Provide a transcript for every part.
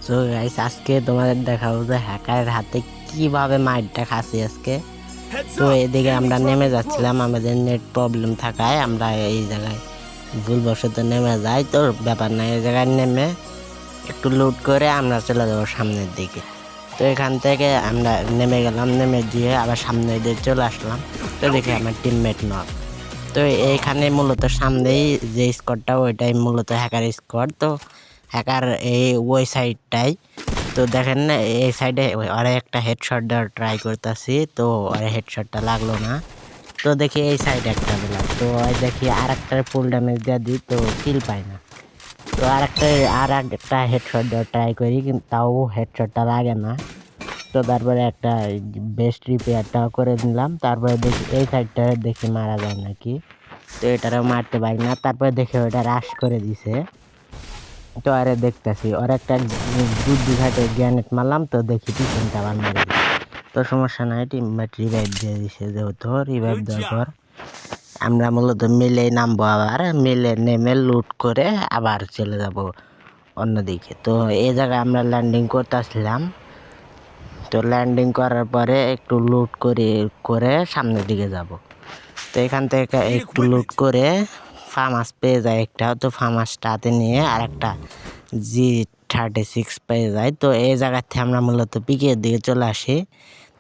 So guys আজকে তোমাদের দেখাবো যে হ্যাকারের হাতে কিভাবে মাইরটা খাচ্ছি আজকে। তো এদিকে আমরা নেমে যাচ্ছিলাম, আমাদের নেট প্রবলেম থাকায় আমরা এই জায়গায় ভুলবশত নেমে যাই। তো ব্যাপার না, এই জায়গায় নেমে একটু লুট করে আমরা চলে যাবো সামনের দিকে। তো এখান থেকে আমরা নেমে গেলাম, নেমে দিয়ে আবার সামনের দিকে চলে আসলাম। তো দেখি আমার টিমমেট নক। তো এইখানে মূলত সামনেই যে স্কোয়াডটা ওইটাই মূলত হ্যাকার স্কোয়াড। তো হ্যাকার এই ওই সাইডটাই। তো দেখেন না, এই সাইডে আরে একটা হেডশট দেওয়ার ট্রাই করতেছি, তো আরে হেডশটটা লাগলো না। তো দেখি এই সাইডে একটা দিলাম, তো দেখি আর একটা ফুল ড্যামেজ দিয়ে দিই, তো কিল পাই না। তো আর একটা হেডশট দেওয়ার ট্রাই করি, কিন্তু তাও হেডশটটা লাগে না। তো তারপরে একটা বেস্ট রিপেয়ারটা করে নিলাম। তারপরে দেখি এই সাইডটা দেখি মারা যায় নাকি, তো এটারও মারতে পারি না। তারপরে দেখে ওটা রাশ করে দিছে। তো আরে দেখতেছি ওর একটা বুদ্ধি ঘাটে গ্যানেট মারলাম, তো দেখি পিছনটা আবার মেরে দিছে। তো সমস্যা নাই, টিমমেট রিভাইভ দিয়ে দিছে, যেহেতু রিভাইভ দেওয়ার পর আমরা মূলত মিলে নামবো, আবার মিলে নেমে লুট করে আবার চলে যাব অন্যদিকে। তো এই জায়গায় আমরা ল্যান্ডিং করতেছিলাম। তো ল্যান্ডিং করার পরে একটু লুট করে সামনের দিকে যাব। তো এখান থেকে একটু লুট করে ফার্মাস পেয়ে যায় একটা, তো ফার্মাসটা হাতে নিয়ে আর একটা G36 পেয়ে যায়। তো এই জায়গার থেকে আমরা মূলত পিকের দিকে চলে আসি।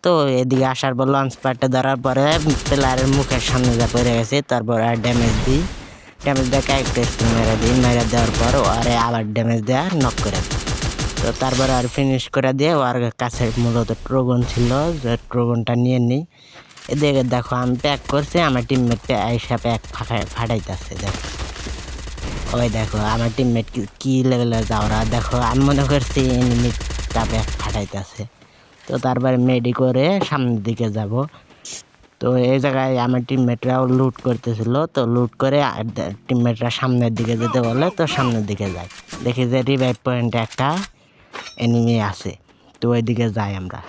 তো এদিকে আসার পর লঞ্চ প্যাডটা ধরার পরে প্লেয়ারের মুখের সামনে যা পড়ে গেছে, তারপর আর ড্যামেজ দিই, ড্যামেজ দিয়ে ক্যারেক্টার স্কিল মেরে দিই, মেরে দেওয়ার পর আরে আবার ড্যামেজ দেওয়া নক করে দিই। তো তারপরে আর ফিনিশ করে দিয়ে ওর কাছে মূলত ট্রোগন ছিল, যে ট্রোগনটা নিয়ে নিই। এদিকে দেখো আমি প্যাক করছি, আমার টিমমেট আইসা প্যাক ফাটাইতেছে। দেখো ওই দেখো আমার টিমমেট কি লেভেলে যাওয়া, দেখো আমি মনে করছি এনিমিটা প্যাক ফাটাইতেছে। তো তারপরে মেডি করে সামনের দিকে যাব। তো এই জায়গায় আমার টিমমেটরাও লুট করতেছিল, তো লুট করে টিমমেটরা সামনের দিকে যেতে বলে, তো সামনের দিকে যায়। দেখি যে রিভাইভ পয়েন্টে একটা এনিমি আছে, তো ওইদিকে যাই আমরা।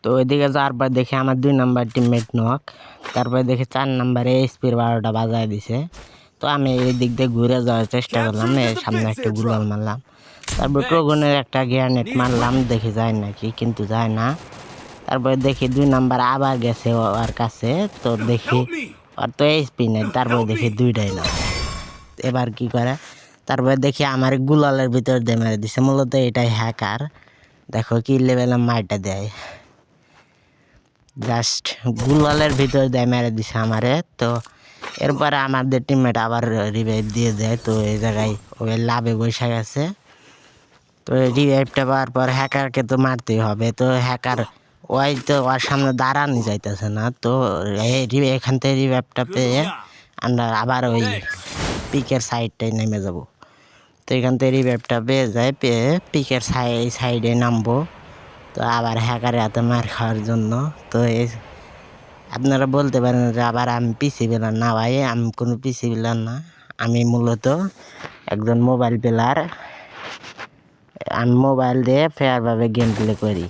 তো ওইদিকে যাওয়ার পর দেখি আমার 2 নাম্বার টিমমেট নক। তারপরে দেখি 4 নাম্বারে স্পির 12টা বাজায় দিছে। তো আমি এই দিক দিয়ে ঘুরে যাওয়ার চেষ্টা করলাম, এর সামনে একটা গুলাল মারলাম। তারপর ট্রোগনের একটা গ্রেনেড মারলাম, দেখি যায় নাকি, কিন্তু যায় না। তারপরে দেখি 2 নাম্বার আবার গেছে ওর কাছে, তো দেখি ওর তো এইচপি নেই। তারপরে দেখি 2টাই না, এবার কি করে, তারপরে দেখি আমার গুলালের ভিতর দিয়ে মেরে দিছে। মূলত এটাই হ্যাকার, দেখো কি লেভেলের মারটা দেয়, জাস্ট গুলালের ভিতর দিয়ে মেরে দিছে আমারে। তো এরপরে আমাদের টিমমেট আবার রিভাইভ দিয়ে দেয়। তো এই জায়গায় ওই লাভে বসে গেছে। তো রিভাইভটা পাওয়ার পর হ্যাকারকে তো মারতেই হবে। তো হ্যাকার ওই তো ওর সামনে দাঁড়ানো যাইতেছে না। তো এখান থেকে রিভাইভটা পেয়ে আমরা আবার ওই পিকের সাইডটাই নেমে যাব। তো এখান থেকে রিভাইভটা পেয়ে যায়, পেয়ে পিকের সাইডে নামবো। তো আবার হ্যাকারের হাতে মার খাওয়ার জন্য। তো এই আপনারা বলতে পারেন যে আবার আমি পিসি প্লেয়ার, না ভাই, আমি কোনো পিসি প্লেয়ার না, আমি মূলত একজন মোবাইল প্লেয়ার। আমি মোবাইল দিয়ে ফেয়ারভাবে গেম প্লে করি,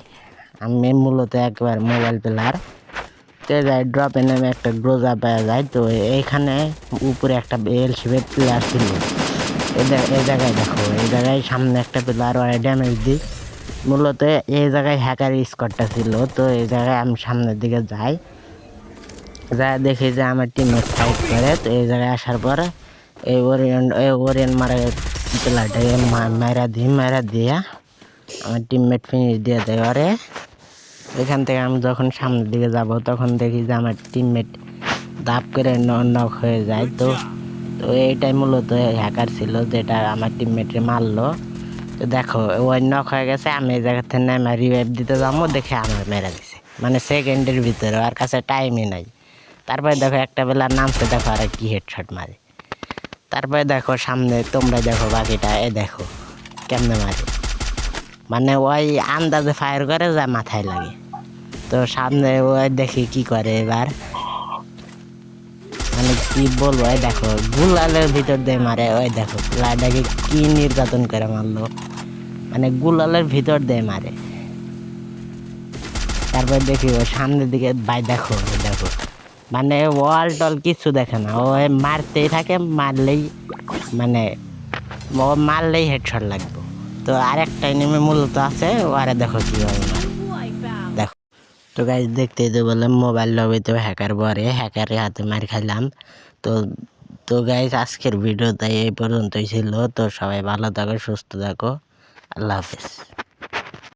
আমি মূলত একবার মোবাইল প্লেয়ার। তো যাই ড্রপে নেমে একটা গ্রোজা পাওয়া যায়। তো এইখানে উপরে একটা এলসিবের প্লেয়ার ছিল, এই জায়গায় দেখো, এই জায়গায় সামনে একটা প্লেয়ার ওরা ড্যামেজ দিই। মূলত এই জায়গায় হ্যাকার স্কোয়াডটা ছিল। তো এই জায়গায় আমি সামনের দিকে যাই, যা দেখি যে আমার টিমমেট ফাইট করে। তো এই জায়গায় আসার পর এই ওরিয়ন মারা প্লেয়ারটাকে মারা দিয়া আমার টিমমেট ফিনিশ দিয়ে দেয় ওরে। এখান থেকে আমি যখন সামনের দিকে যাব, তখন দেখি যে আমার টিমমেট দাপ করে নক হয়ে যায়। তো তো এইটাই মূলত হ্যাকার ছিল, যেটা আমার টিমমেটে মারলো। তো দেখো ওই নক হয়ে গেছে, আমি এই জায়গা থেকে নেমে রিভাইভ দিতে যাবো, দেখে আমার মেরে দিছে, মানে সেকেন্ডের ভিতরে, আর কাছে টাইমই নাই। তারপরে দেখো একটা বেলার নামছে, দেখো আর কি হেডশট মারে। তারপরে দেখো সামনে তোমরা দেখো বাকিটা, এ দেখো কেমনে মারে, মানে ওই আন্দাজে ফায়ার করে যা মাথায় লাগে। তো সামনে ওই দেখি কি করে এবার, মানে কি বলবো, ওই দেখো গুলালের ভিতর দিয়ে মারে। ওই দেখো প্লেয়ারটাকে কি নির্যাতন করে মারলো, মানে গুলালের ভিতর দিয়ে মারে। তারপর দেখি ওই সামনের দিকে ভাই, দেখো দেখো, মানে ওয়াল টল কিছু দেখে না, ও মারতেই থাকে, মারলেই মানে ও মারলেই হেডশট লাগবে। তো আরেকটা এনিমি মূলত আছে, ওরা দেখো কীভাবে মারে। দেখো তো গাইজ দেখতেই তো বললাম মোবাইল লবিতে হ্যাকার পরে হ্যাকারের হাতে মার খাইলাম। তো তো গাইজ আজকের ভিডিওটা এই পর্যন্তই ছিল। তো সবাই ভালো থাকো, সুস্থ থাকো, আল্লাহ হাফেজ।